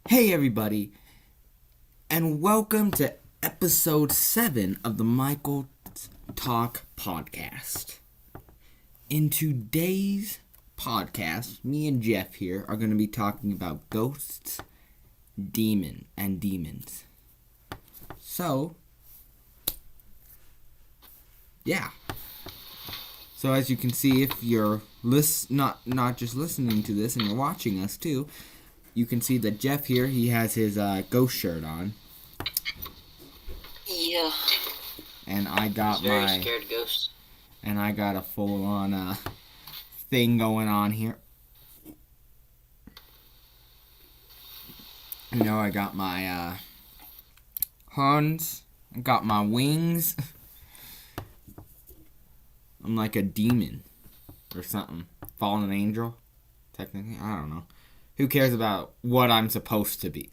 Hey everybody, and welcome to episode 7 of the Michael Talk podcast. In today's podcast, me and Jeff here are going to be talking about ghosts, demons. So, yeah. So as you can see, if you're not just listening to this and you're watching us too, you can see that Jeff here, he has his ghost shirt on. Yeah. And I got Very scared ghost. And I got a full-on thing going on here. You know, I got my horns. I got my wings. I'm like a demon or something. Fallen angel, technically. I don't know. Who cares about what I'm supposed to be?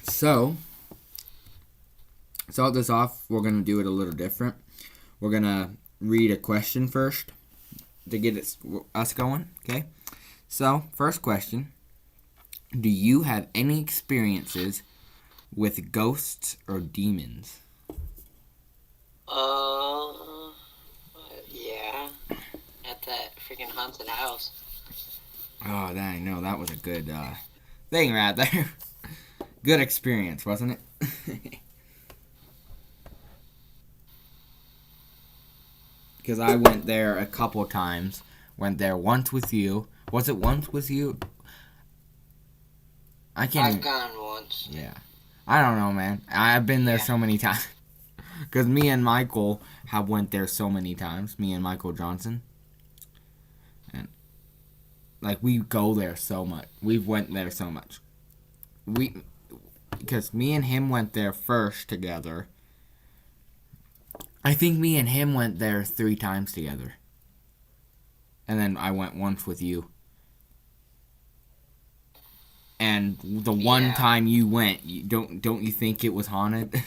So, to start this off, we're going to do it a little different. We're going to read a question first to get us going, okay? So, first question. Do you have any experiences with ghosts or demons? Yeah. At that freaking haunted house. Oh, I know. That was a good thing right there. Good experience, wasn't it? Because I went there a couple times. Went there once with you. Was it once with you? I've gone once. Yeah. I don't know, man. I've been there so many times. Because me and Michael have went there so many times. Me and Michael Johnson. And, like, we go there so much. We've went there so much. Because me and him went there first together. I think me and him went there 3 times together. And then I went once with you. And the one time you went, don't you think it was haunted?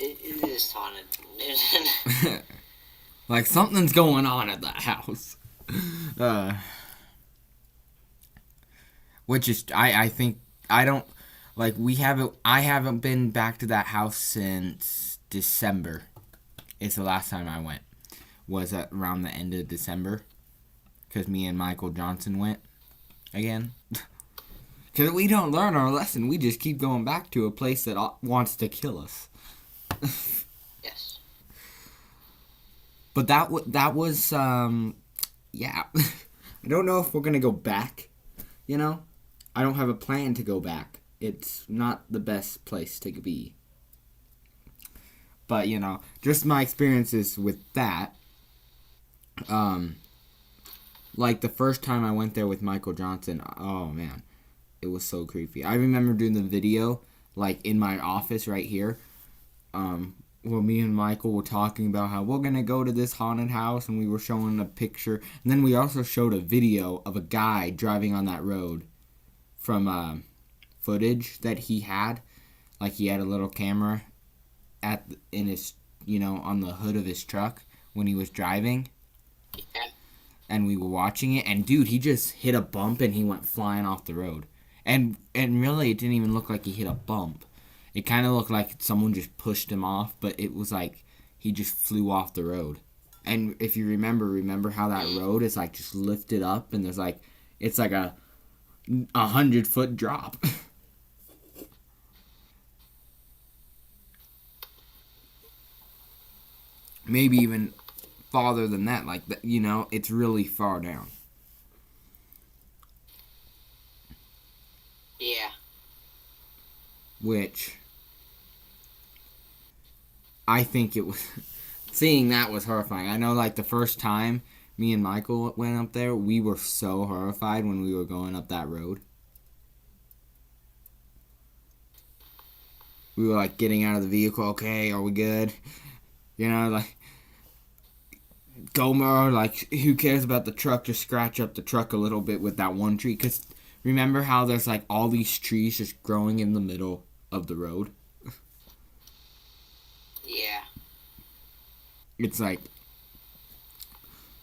It is haunted. Like something's going on at that house. Which is, I think, I don't, like I haven't been back to that house since December. It's the last time I went. Was at around the end of December. Because me and Michael Johnson went again. Because we don't learn our lesson. We just keep going back to a place that wants to kill us. Yes. But that was, yeah. I don't know if we're going to go back, you know? I don't have a plan to go back. It's not the best place to be. But, you know, just my experiences with that. Like the first time I went there with Michael Johnson, oh man, it was so creepy. I remember doing the video, like in my office right here, where me and Michael were talking about how we're going to go to this haunted house, and we were showing a picture. And then we also showed a video of a guy driving on that road from footage that he had. Like he had a little camera in his, on the hood of his truck when he was driving. Yeah. And we were watching it, and dude, he just hit a bump and he went flying off the road. And really, it didn't even look like he hit a bump. It kind of looked like someone just pushed him off, but it was like he just flew off the road. And if you remember how that road is like just lifted up, and there's like, it's like a 100-foot drop. Maybe even farther than that, like, it's really far down. Yeah. Which I think it was, seeing that was horrifying. I know, like, the first time me and Michael went up there, we were so horrified when we were going up that road. We were, like, getting out of the vehicle, okay, are we good? Like, Gomer, like, who cares about the truck? Just scratch up the truck a little bit with that one tree. Because remember how there's, like, all these trees just growing in the middle of the road? Yeah. It's like,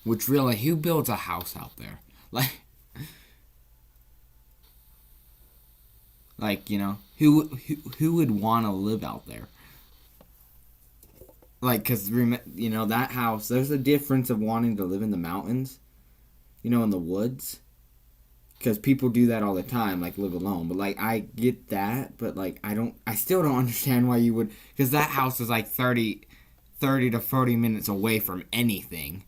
which really, who builds a house out there? Like you know, who would want to live out there? Like, cause you know that house. There's a difference of wanting to live in the mountains, you know, in the woods. Because people do that all the time, like live alone. But like, I get that, but like, I still don't understand why you would. Because that house is like 30 to 40 minutes away from anything.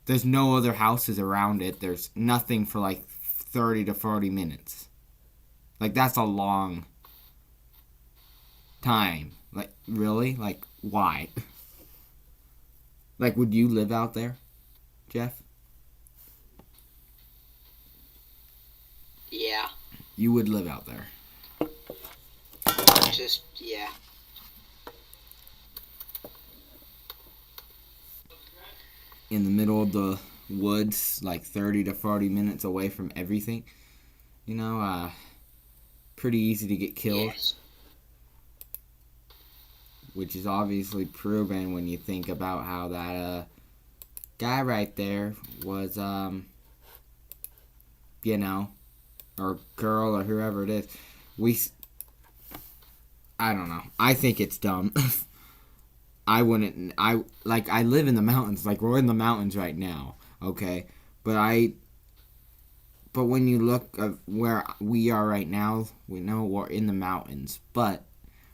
There's no other houses around it. There's nothing for like 30 to 40 minutes. Like, that's a long time. Like, really? Like, why? Like, would you live out there, Jeff? Yeah. You would live out there. Just, yeah. In the middle of the woods, like 30 to 40 minutes away from everything. You know, pretty easy to get killed. Yes. Which is obviously proven when you think about how that guy right there was, you know, or girl or whoever it is. I don't know. I think it's dumb. I live in the mountains. Like, we're in the mountains right now, okay? But when you look at where we are right now, we know we're in the mountains, but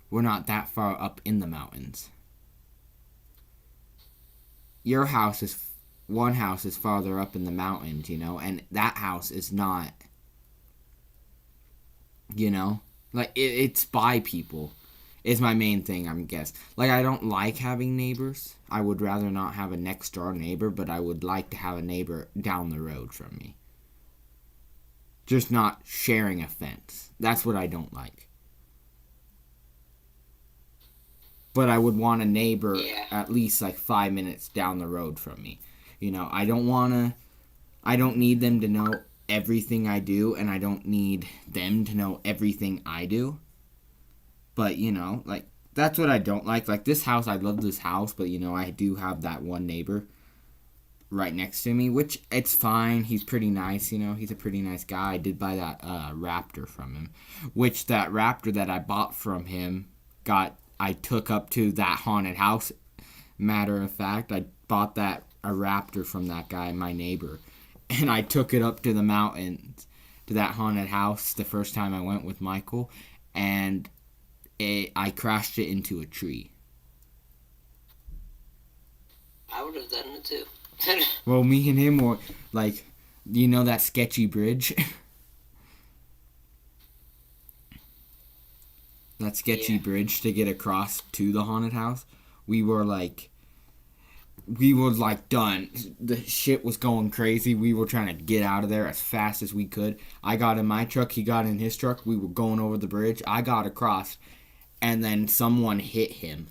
we're not that far up in the mountains. One house is farther up in the mountains, you know, and that house is not, you know, like, it's by people. Is my main thing, I'm guess. Like, I don't like having neighbors. I would rather not have a next door neighbor, but I would like to have a neighbor down the road from me. Just not sharing a fence. That's what I don't like. But I would want a neighbor at least like 5 minutes down the road from me. You know, I don't need them to know everything I do, and I don't need them to know everything I do. But, you know, like, that's what I don't like. Like, this house, I love this house, but, you know, I do have that one neighbor right next to me, which it's fine. He's pretty nice, you know. He's a pretty nice guy. I did buy that raptor from him, which that raptor that I bought from him I took up to that haunted house. Matter of fact, I bought a raptor from that guy, my neighbor, and I took it up to the mountains, to that haunted house the first time I went with Michael, and I crashed it into a tree. I would have done it too. Well, me and him were, like, you know that sketchy bridge? That sketchy bridge to get across to the haunted house? We were done. The shit was going crazy. We were trying to get out of there as fast as we could. I got in my truck. He got in his truck. We were going over the bridge. I got across, and then someone hit him.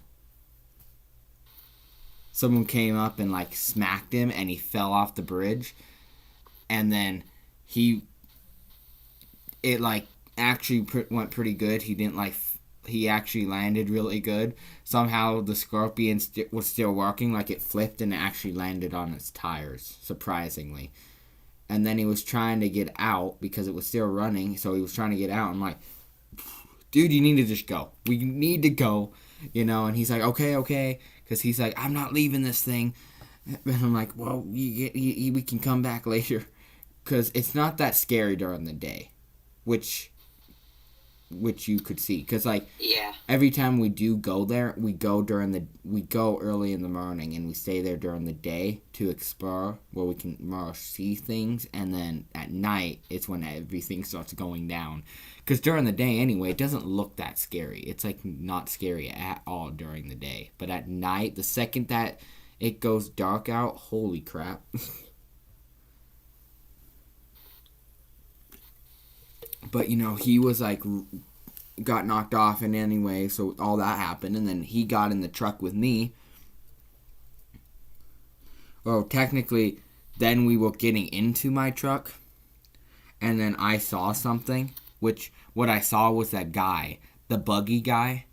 Someone came up and, like, smacked him, and he fell off the bridge. And then it, like, actually went pretty good. He actually landed really good. Somehow the Scorpion was still working, like, it flipped and it actually landed on its tires, surprisingly. And then he was trying to get out because it was still running, so he was trying to get out. I'm like, dude, you need to just go. We need to go, you know. And he's like, okay, because he's like, I'm not leaving this thing. And I'm like, well, we can come back later, because it's not that scary during the day, which you could see, because like every time we do go there, we go early in the morning and we stay there during the day to explore, where we can more see things, and then at night it's when everything starts going down, because during the day anyway it doesn't look that scary. It's like not scary at all during the day, but at night, the second that it goes dark out, holy crap. But, you know, he was, like, got knocked off in anyway, so all that happened. And then he got in the truck with me. Well, technically, then we were getting into my truck. And then I saw something, which what I saw was that guy, the buggy guy.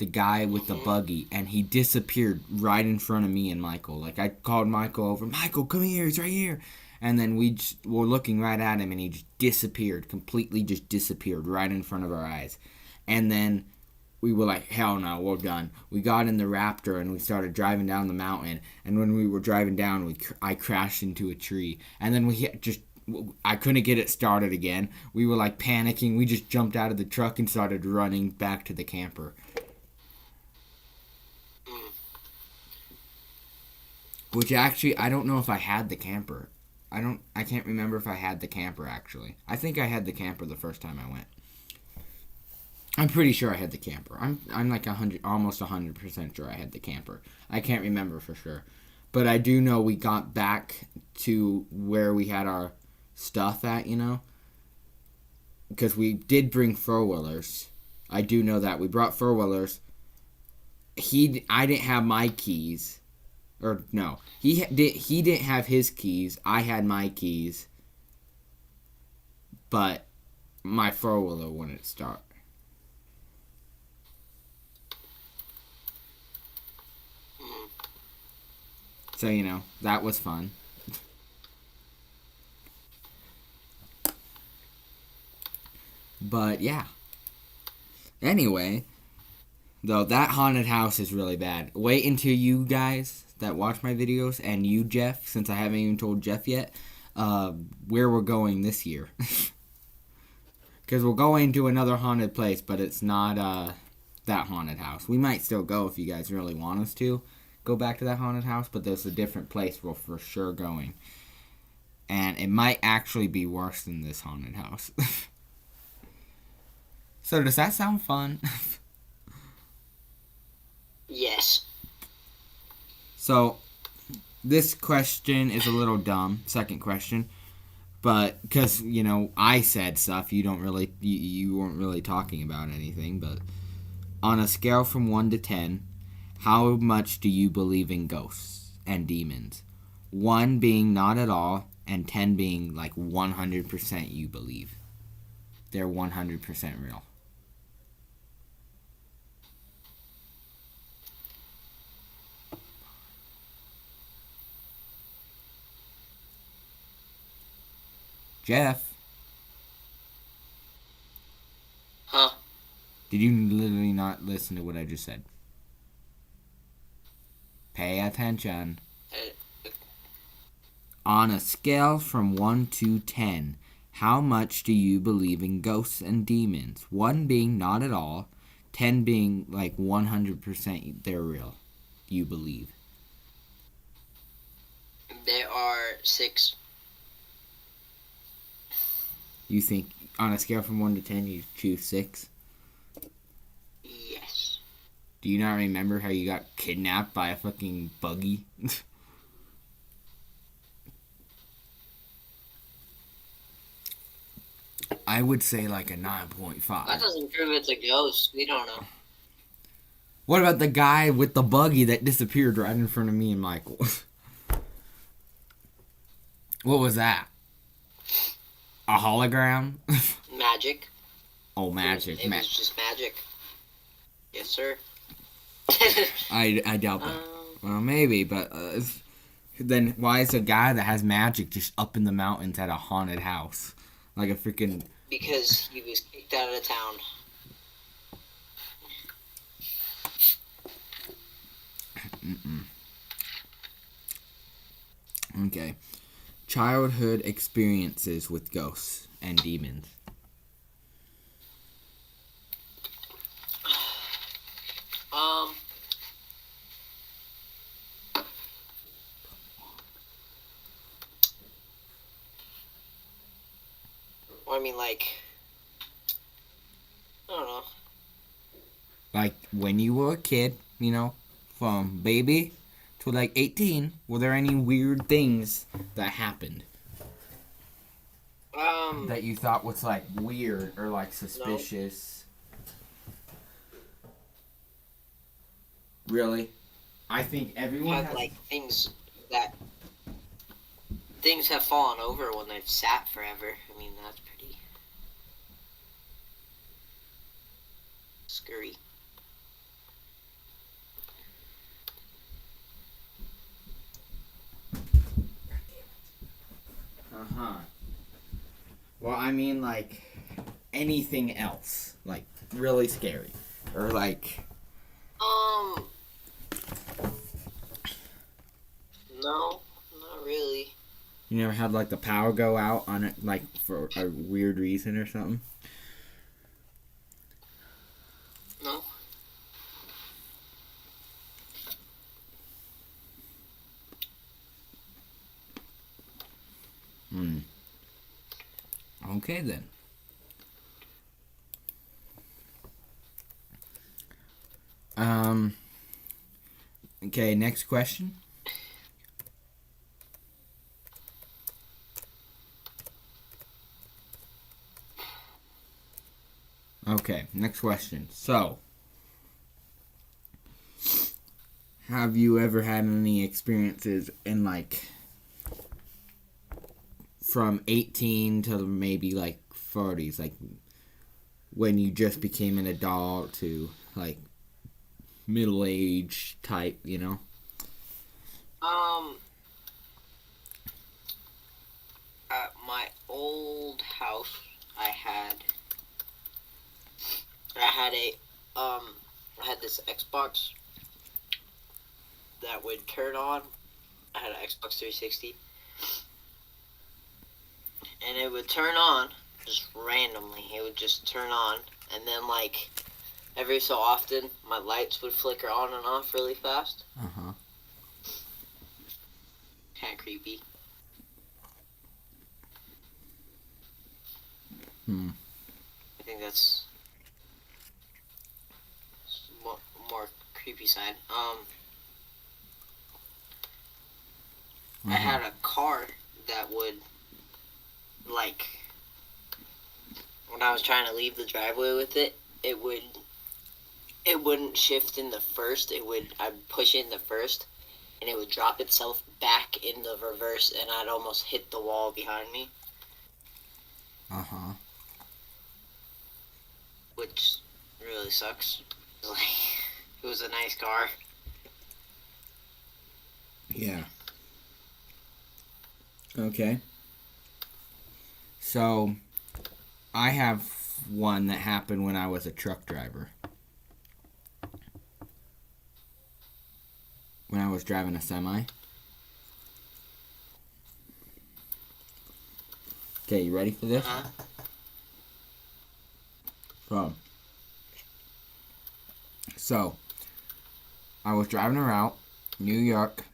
the guy with the buggy, and he disappeared right in front of me and Michael. Like, I called Michael over, Michael, come here, he's right here. And then we were looking right at him, and he just disappeared, completely just disappeared right in front of our eyes. And then we were like, hell no, we're done. We got in the Raptor, and we started driving down the mountain. And when we were driving down, I crashed into a tree. And then I couldn't get it started again. We were like panicking. We just jumped out of the truck and started running back to the camper. Which actually, I don't know if I had the camper. I can't remember if I had the camper actually. I think I had the camper the first time I went. I'm pretty sure I had the camper. I'm like almost 100% sure I had the camper. I can't remember for sure. But I do know we got back to where we had our stuff at, because we did bring four-wheelers. I do know that. We brought four-wheelers. I didn't have my keys. Or, no. He didn't have his keys. I had my keys. But my four-wheeler wouldn't start. So, that was fun. But, yeah. Anyway, though, that haunted house is really bad. Wait until you guys that watch my videos, and you, Jeff, since I haven't even told Jeff yet, where we're going this year. Because we're going to another haunted place, but it's not that haunted house. We might still go if you guys really want us to go back to that haunted house, but there's a different place we're for sure going. And it might actually be worse than this haunted house. So does that sound fun? Yes. So this question is a little dumb, second question. But because, I said stuff, you weren't really talking about anything, but on a scale from 1 to 10, how much do you believe in ghosts and demons? 1 being not at all, and 10 being like 100% you believe. They're 100% real. Jeff? Huh? Did you literally not listen to what I just said? Pay attention. On a scale from 1 to 10, how much do you believe in ghosts and demons? 1 being not at all, 10 being like 100% they're real. You believe. There are 6. You think on a scale from 1 to 10 you choose 6? Yes. Do you not remember how you got kidnapped by a fucking buggy? I would say like a 9.5. That doesn't prove it's a ghost. We don't know. What about the guy with the buggy that disappeared right in front of me and Michael? What was that? A hologram? Magic. Oh, magic. It was just magic. Yes, sir. I doubt that. Well, maybe, but then why is a guy that has magic just up in the mountains at a haunted house? Like a freaking... Because he was kicked out of town. Okay. Childhood experiences with ghosts and demons. Well, I mean, like, I don't know. Like when you were a kid, from baby to like 18, were there any weird things that happened? That you thought was like weird or like suspicious? No. Really? I think everyone has... like things have fallen over when they've sat forever. I mean, that's pretty scary. Uh-huh. Well, I mean, like, anything else. Like, really scary. Or, like... Um, no, not really. You never had, like, the power go out on it, like, for a weird reason or something? No. Okay, then. Okay, next question. Okay, next question. So, have you ever had any experiences in, like, from 18 to maybe, like, 40s, like, when you just became an adult to, like, middle-age type, you know? Um, at my old house, I had I had this Xbox that would turn on. I had an Xbox 360, and it would turn on just randomly. It would just turn on, and then like every so often, my lights would flicker on and off really fast. Uh-huh. Kind of creepy. I think that's more creepy side. I had a car that would, like, when I was trying to leave the driveway with it, it wouldn't shift in the first. I'd push it in the first, and it would drop itself back in the reverse, and I'd almost hit the wall behind me. Uh-huh. Which really sucks. Like, it was a nice car. Yeah. Okay. So, I have one that happened when I was a truck driver. When I was driving a semi. Okay, you ready for this? So, I was driving around New York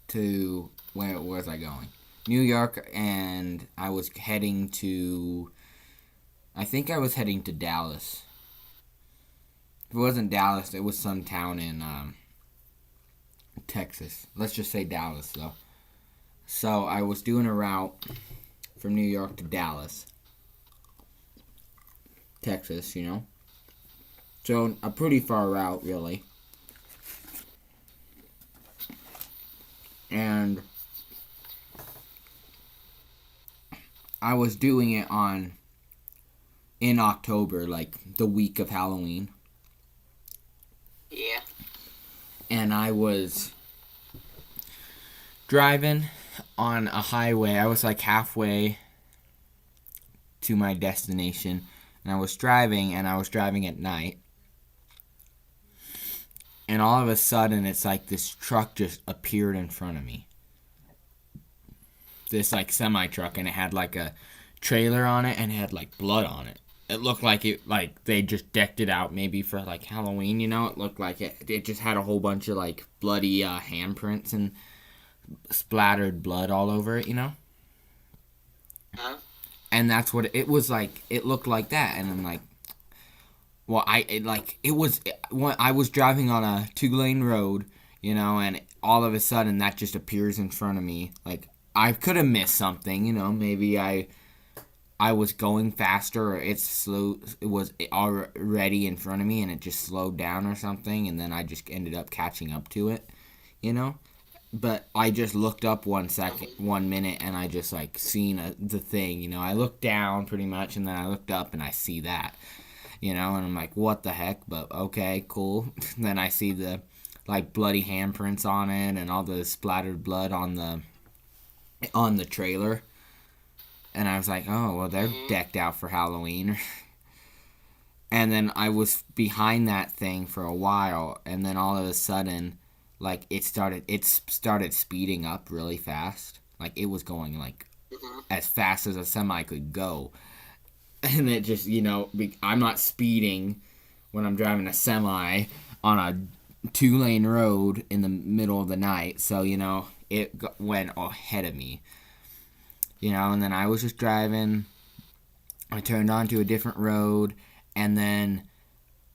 to, where was I going? New York, and I was heading to, I think I was heading to Dallas. If it wasn't Dallas, it was some town in Texas. Let's just say Dallas, though. So, I was doing a route from New York to Dallas, Texas, you know. So, a pretty far route, really. And I was doing it in October, like the week of Halloween. Yeah. And I was driving on a highway. I was like halfway to my destination. And I was driving at night. And all of a sudden, it's like this truck just appeared in front of me. This like semi-truck, and it had like a trailer on it, and it had like blood on it. It looked like they just decked it out maybe for like Halloween, you know? It looked like it just had a whole bunch of like bloody handprints and splattered blood all over it, you know? Huh? And that's what it was like. It looked like that, and I'm like, well, I was driving on a 2-lane road, you know, and all of a sudden that just appears in front of me. Like, I could have missed something, you know, maybe I was going faster, or it was already in front of me and it just slowed down or something, and then I just ended up catching up to it, you know. But I just looked up 1 minute, and I just like seen the thing, you know. I looked down pretty much, and then I looked up and I see that. You know, and I'm like, what the heck? But okay, cool. Then I see the, like, bloody handprints on it and all the splattered blood on the on the trailer. And I was like, oh, well, they're Mhm. decked out for Halloween. And then I was behind that thing for a while, and then all of a sudden, like it started speeding up really fast. Like it was going like Mhm. as fast as a semi could go. And it just, I'm not speeding when I'm driving a semi on a 2-lane road in the middle of the night. So, it went ahead of me. And then I was just driving. I turned onto a different road, and then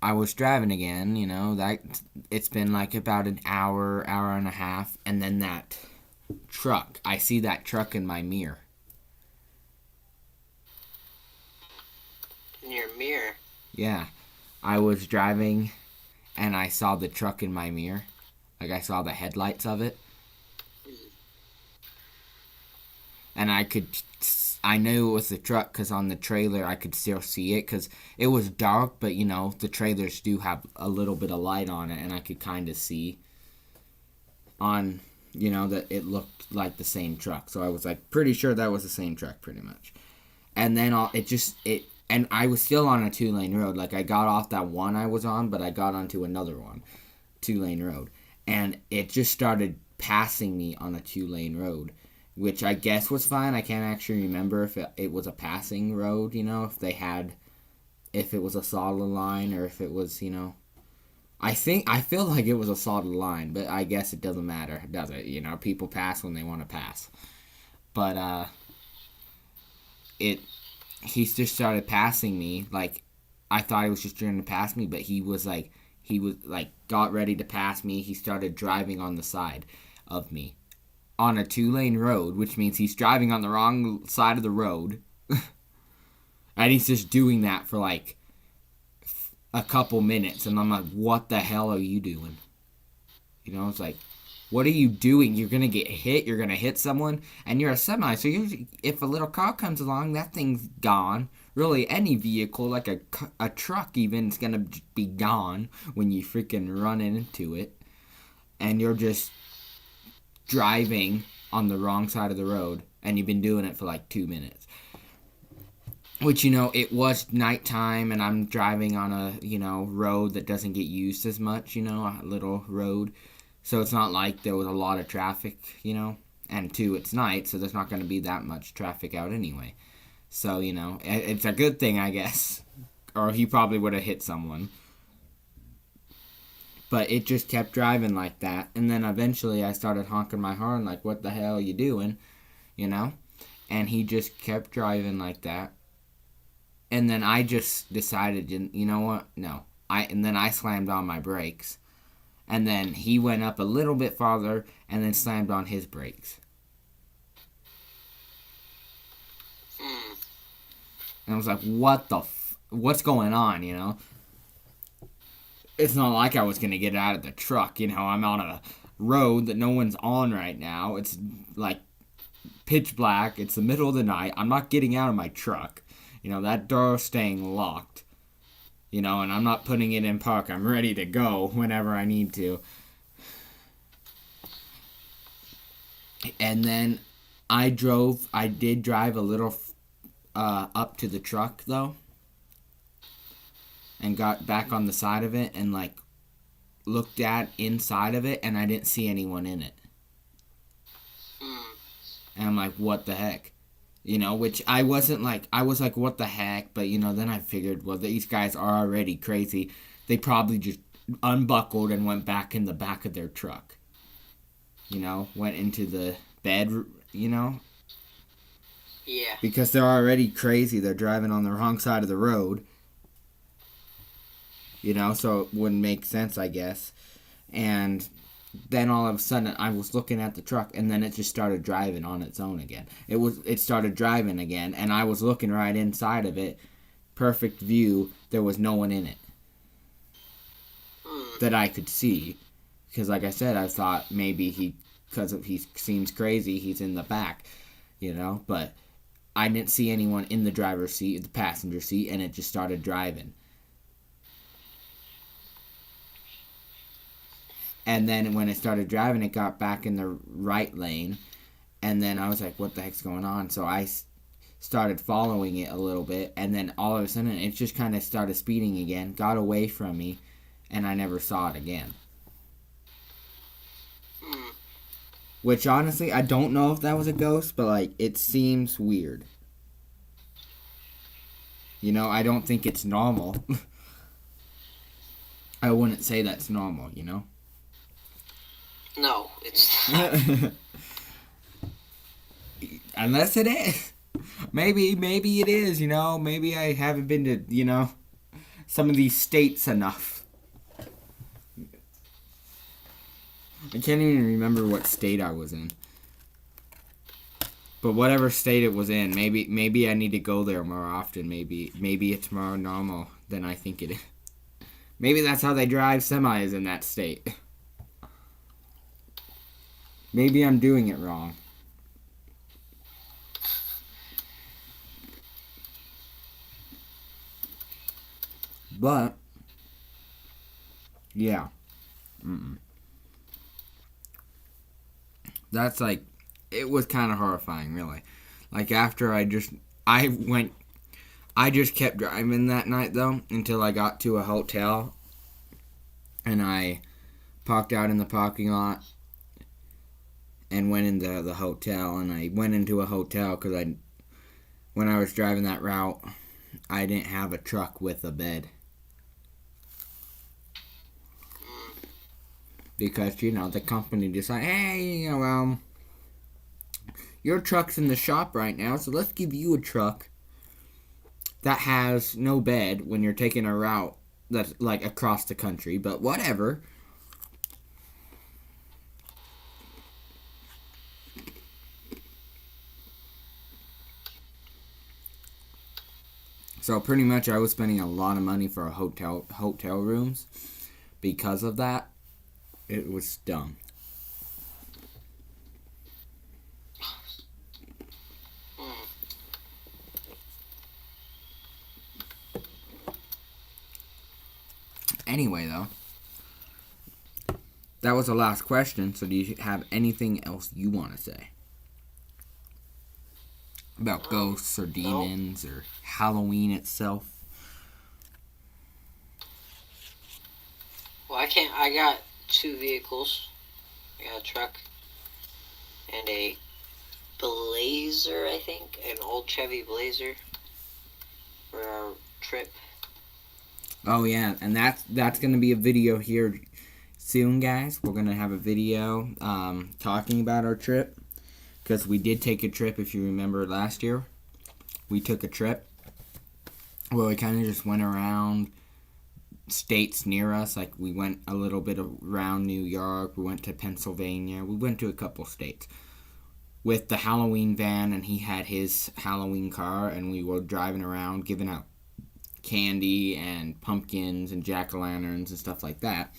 I was driving again. That it's been like about an hour, hour and a half, and then that truck. I see that truck in my mirror. In your mirror. Yeah, I was driving, and I saw the truck in my mirror. Like I saw the headlights of it, and I knew it was the truck because on the trailer I could still see it because it was dark, but the trailers do have a little bit of light on it, and I could kind of see on that it looked like the same truck. So I was like pretty sure that was the same truck, pretty much. And then and I was still on a 2-lane road. Like I got off that one I was on, but I got onto another one, 2-lane road, and it just started passing me on a 2-lane road, which I guess was fine. I can't actually remember if it was a passing road, if it was a solid line or if it was, I feel like it was a solid line, but I guess it doesn't matter, does it? People pass when they want to pass. But he just started passing me. Like I thought he was just trying to pass me, but he was like got ready to pass me. He started driving on the side of me on a 2-lane road, which means he's driving on the wrong side of the road. And he's just doing that for like a couple minutes, and I'm like, what the hell are you doing? It's like, what are you doing? You're gonna get hit. You're gonna hit someone, and you're a semi. So if a little car comes along, that thing's gone. Really, any vehicle, like a truck, even, is gonna be gone when you freaking run into it, and you're just driving on the wrong side of the road, and you've been doing it for like 2 minutes. Which, it was nighttime, and I'm driving on a, road that doesn't get used as much, a little road. So it's not like there was a lot of traffic, And two, it's night, so there's not going to be that much traffic out anyway. So, it's a good thing, I guess. Or he probably would have hit someone. But it just kept driving like that. And then eventually I started honking my horn like, what the hell are you doing? And he just kept driving like that. And then I just decided, you know what? No. And then I slammed on my brakes. And then he went up a little bit farther and then slammed on his brakes. And I was like, what's going on, It's not like I was going to get out of the truck, I'm on a road that no one's on right now. It's like pitch black. It's the middle of the night. I'm not getting out of my truck. That door's staying locked. And I'm not putting it in park. I'm ready to go whenever I need to. And then I did drive a little up to the truck, though. And got back on the side of it and, looked at inside of it, and I didn't see anyone in it. And I'm like, what the heck? Which I was like, what the heck? But, then I figured, well, these guys are already crazy. They probably just unbuckled and went back in the back of their truck. Went into the bed, Yeah. Because they're already crazy. They're driving on the wrong side of the road. So it wouldn't make sense, I guess. And then all of a sudden I was looking at the truck, and then it just started driving on its own again. It started driving again, and I was looking right inside of it. Perfect view. There was no one in it that I could see. Because like I said, I thought maybe because he seems crazy, he's in the back, But I didn't see anyone in the driver's seat, the passenger seat, and it just started driving. And then when it started driving, it got back in the right lane. And then I was like, what the heck's going on? So I started following it a little bit, and then all of a sudden it just kind of started speeding again, got away from me, and I never saw it again. Which honestly, I don't know if that was a ghost, but like, it seems weird. You know, I don't think it's normal. I wouldn't say that's normal, you know? No, it's not. Unless it is. Maybe it is, you know? Maybe I haven't been to, you know, some of these states enough. I can't even remember what state I was in. But whatever state it was in, maybe I need to go there more often. Maybe it's more normal than I think it is. Maybe that's how they drive semis in that state. Maybe I'm doing it wrong. But, yeah. That's like, it was kind of horrifying, really. Like, after I just kept driving that night, though, until I got to a hotel. And I parked out in the parking lot and went into the hotel. And I went into a hotel because when I was driving that route, I didn't have a truck with a bed. Because, you know, the company decided, hey, you know, your truck's in the shop right now, so let's give you a truck that has no bed when you're taking a route that's, like, across the country. But whatever. So, pretty much, I was spending a lot of money for hotel rooms because of that. It was dumb. Anyway, though, that was the last question. So do you have anything else you want to say? About ghosts or demons or Halloween itself? Well, I got 2 vehicles. I got a truck and a Blazer, I think. An old Chevy Blazer for our trip. Oh, yeah. And that's going to be a video here soon, guys. We're going to have a video talking about our trip. Because we did take a trip, if you remember last year. We took a trip where we kind of just went around states near us. Like, we went a little bit around New York. We went to Pennsylvania. We went to a couple states with the Halloween van, and he had his Halloween car, and we were driving around giving out candy and pumpkins and jack-o'-lanterns and stuff like that.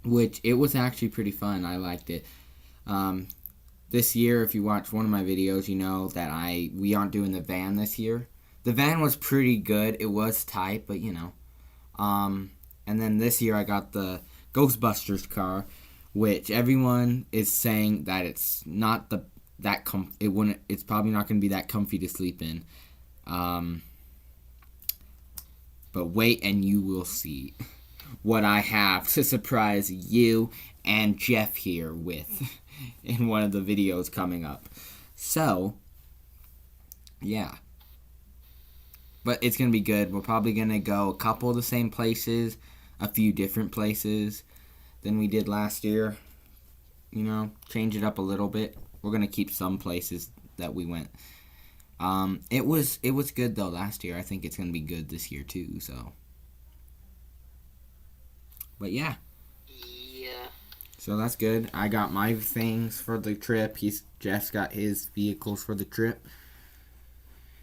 Which, it was actually pretty fun. I liked it. This year, if you watch one of my videos, you know that we aren't doing the van this year. The van was pretty good. It was tight, but you know. And then this year I got the Ghostbusters car, which everyone is saying that it's not it's probably not going to be that comfy to sleep in. But wait and you will see what I have to surprise you and Jeff here with in one of the videos coming up. So, yeah. But it's going to be good. We're probably going to go a couple of the same places, a few different places than we did last year. You know, change it up a little bit. We're going to keep some places that we went. It was good though last year. I think it's going to be good this year too, so. But yeah. Yeah. So that's good. I got my things for the trip. Jeff's got his vehicles for the trip.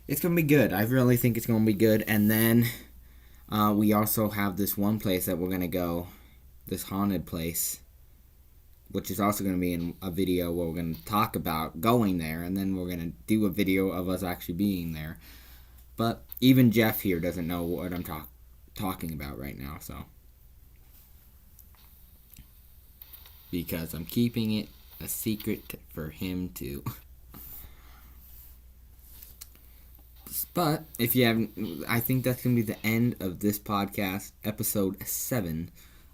It's going to be good. I really think it's going to be good. And then we also have this one place that we're going to go, this haunted place, which is also going to be in a video where we're going to talk about going there, and then we're going to do a video of us actually being there. But even Jeff here doesn't know what I'm talking about right now, so. Because I'm keeping it a secret for him too. But if you haven't, I think that's going to be the end of this podcast, episode 7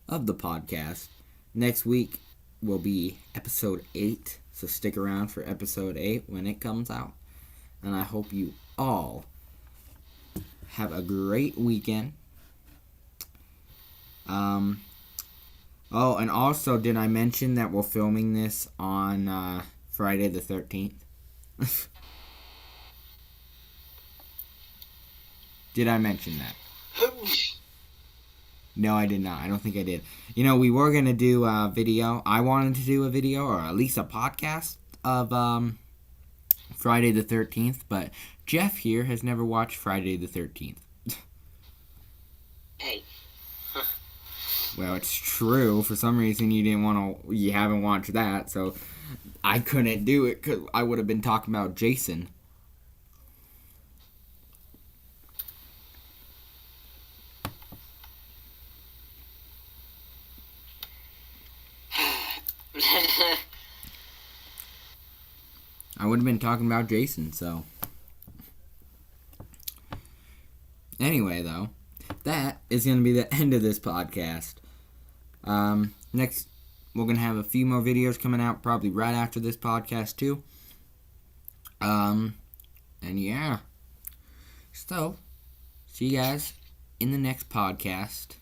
of the podcast. Next week will be episode 8, so stick around for episode 8 when it comes out. And I hope you all have a great weekend. Oh, and also, did I mention that we're filming this on Friday the 13th? Did I mention that? No, I did not. I don't think I did. You know, we were going to do a video. I wanted to do a video, or at least a podcast of Friday the 13th, but Jeff here has never watched Friday the 13th. Hey. Well, it's true. For some reason, you haven't watched that, so I couldn't do it because I would have been talking about Jason. I would have been talking about Jason, so. Anyway, though, that is going to be the end of this podcast. Next, we're going to have a few more videos coming out probably right after this podcast, too. And yeah. So, see you guys in the next podcast.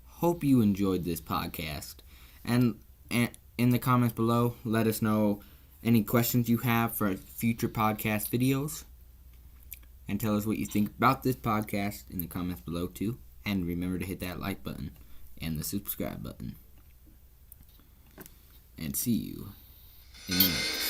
Hope you enjoyed this podcast. And in the comments below, let us know any questions you have for future podcast videos. And tell us what you think about this podcast in the comments below, too. And remember to hit that like button and the subscribe button. And see you in the next.